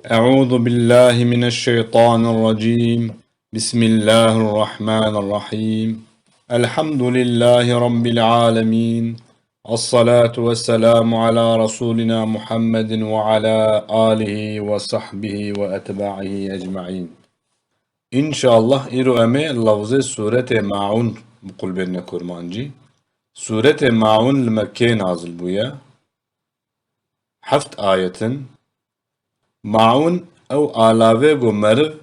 أعوذ بالله من الشيطان الرجيم. بسم الله الرحمن الرحيم. الحمد لله رب العالمين. الصلاة والسلام على رسولنا محمد وعلى آله وصحبه وأتباعه أجمعين. إن شاء الله إيرو أمي لفظ سورة معون بقول بيننا كرمانجي. سورة معون المكي نازل بويا حفت آية. معون او آلاوه گو مرو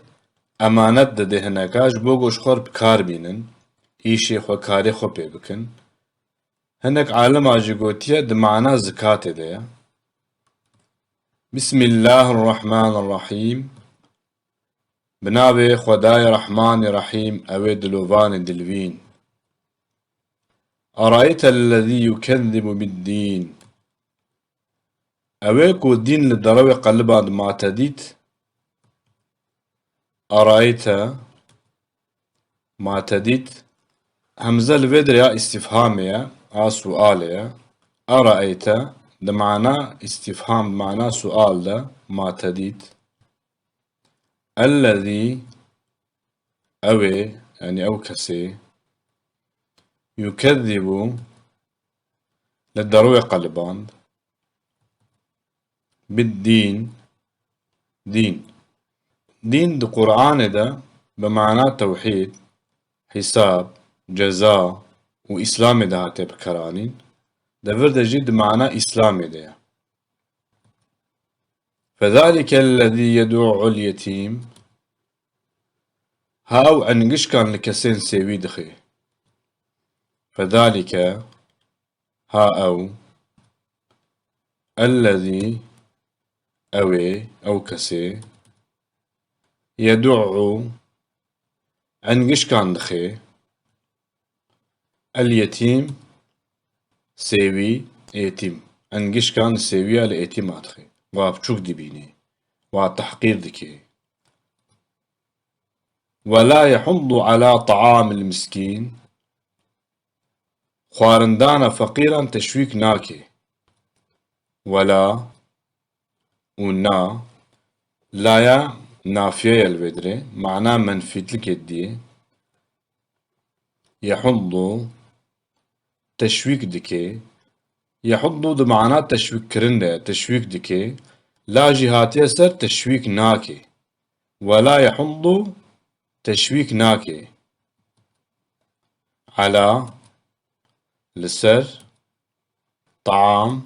امانت ده هنکاش بو گوش خور بکار بینن ایشی خو کاری خو پی بکن هنک عالم آجی گوتیه ده معنا زکاة ده بسم الله الرحمن الرحيم. بنابي خداي رحمن رحيم اوي دلوفان دلوين. أرأيت الذي يكذب بالدين اويكو الدين للدروي قلبان معتديت. أرأيت معتديت همزة الفيدر يا استفهامية سؤالية. أرأيت ده معناه استفهام معناه سؤال ده معتديت. الذي أوي يعني أو كسي يكذب للدروي قلبان بالدين دين دين ده قرآن ده بمعنى توحيد حساب جزاء وإسلام ده هاتي بكرانين ده فرد جد معنى إسلامي ده. فذلك الذي يدعو اليتيم هاو عنقش كان لكسين سيوي دخي. فذلك ها أو الذي أوي أو كسي يدعو عنقش كان دخي اليتيم سيوي يتيم عنقش كان سيوي على يتيم أدخي وابشوك دبيني وتحقير دكي. ولا يحض على طعام المسكين خواردان فقيرا تشويك ناكي. ولا ونا لايا نافية البدري معناه منفيت لك يدي. يحض تشويك دكي يحض ده معناه تشويك كرنده تشويك دكي لا جهاتي سر تشويك ناكي. ولا يحض تشويك ناكي على لسر طعام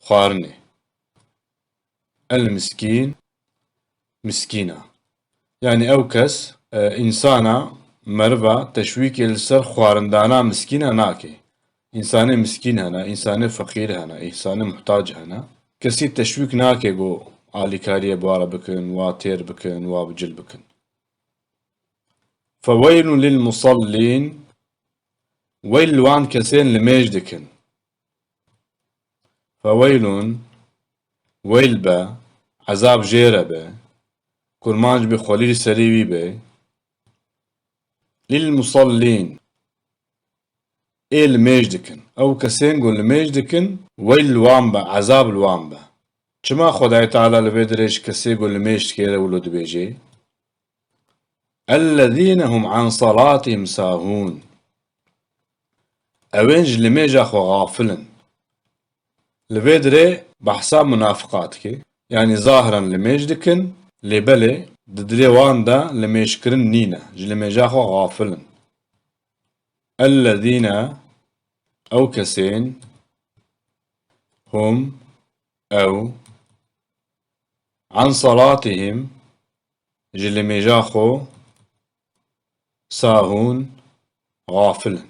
خارني المسكين مسكينة يعني أوكس إنسانة مربى تشويك السر خواردانا مسكينة ناكي. إنسان مسكين هنا إنسان فقير هنا إنسان محتاج هنا كسي تشويك ناكي جو آلي كارية بوارا بكن واتير بكن وابجل بكن. فويل للمصلين ويل وان كسين لميجدكن. فويل ويل با عذاب جيرة با كرمانج بخوليل سريوي با للمصلين إيه الميجدكن أو كسين قول الميجدكن ويل الوانبا عذاب الوانبا. چما خدای تعالی لبيدريش كسي قول الميجد كيرا ولود بيجي الذين هم عن صلاتهم ساهون أوينج لميجا خو غافلن لبيدري بحساب منافقاتك يعني ظاهرا لميجدكن لبلي ددري واندا لميشكرن نينا جلميجا خو غافلن. الذين أو كسين هم أو عن صلاتهم جلميجا خو ساهون غافلن.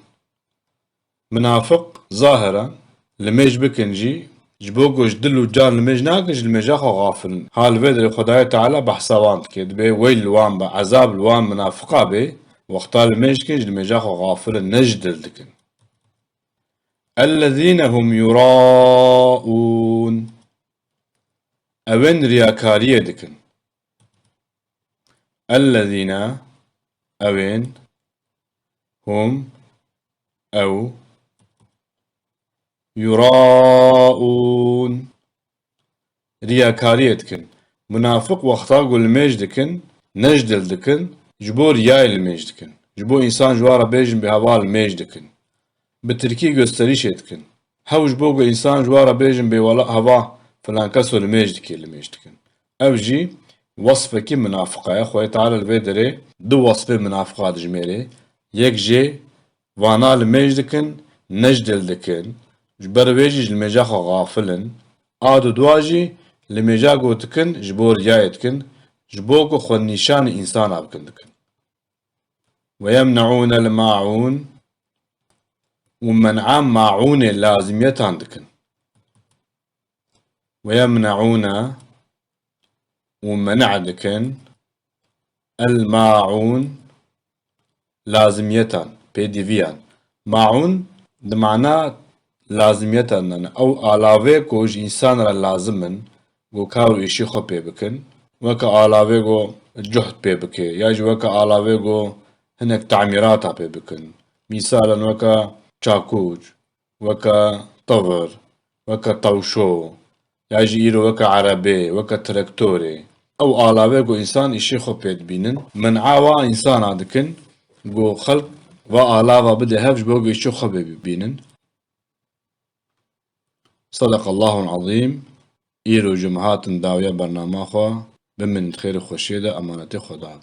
منافق ظاهرا لميج بكنجي جبوكوش دلو جان لميج ناكش الميجا خو غافلن. حال فيدري خداي تعالى بحسابان كد بي ويل الوان با عذاب الوان منافقا بي واختار الميج كنج الميجا خو غافلن نجدل دكن. الذين هم يراءون أوين رياكارية دكن. الذين أوين هم أو يراءون رياكارية دكن منافق وقتا قول ميج دكن نجدل دكن جبو رياي الميج دكن جبو إنسان جوارا بيجن بهوا الميج دكن بتركي gösteriş etkin هاوش بوغو إنسان جوارا بيجن بولا هوا فلان كسو الميج دكي الميج دكن أو جي وصفك منافقة يا خوي تعالى الفيدري دو وصفة منافقة دجميري يك جي وانا الميج دكن نجدل دكن جبر بيجي الميجاخو غافلن آدو دواجي لميجاغو دكن جبور جايتكن جبوكو خو نيشان إنسان أبكن دكن ويمنعون الماعون ومنعان ماعون لازم يتاندكن ويمنعون ومنع دكن الماعون لازم يتان بيديفيان ماعون دمعنا لازم يتان أو آلاوه كوج إنسان را لازمن گو کارو ایشی خو پی بکن وکا آلاوه گو جهد پی بکه یا جو وکا آلاوه گو هنک تعمیراتا پی بکن مثالا وکا چاکوج وکا طور وکا طوشو یا جی ایرو وکا عربه وکا ترکتوره او آلاوه گو انسان ایشی خو پید بینن من عاوا انسان عدکن گو خلق و آلاوه بده هفش بو ایشی خو بینن صدق الله العظيم إيرو جمعات داوية برنامج بمن خير خوشيدة أمانة خدا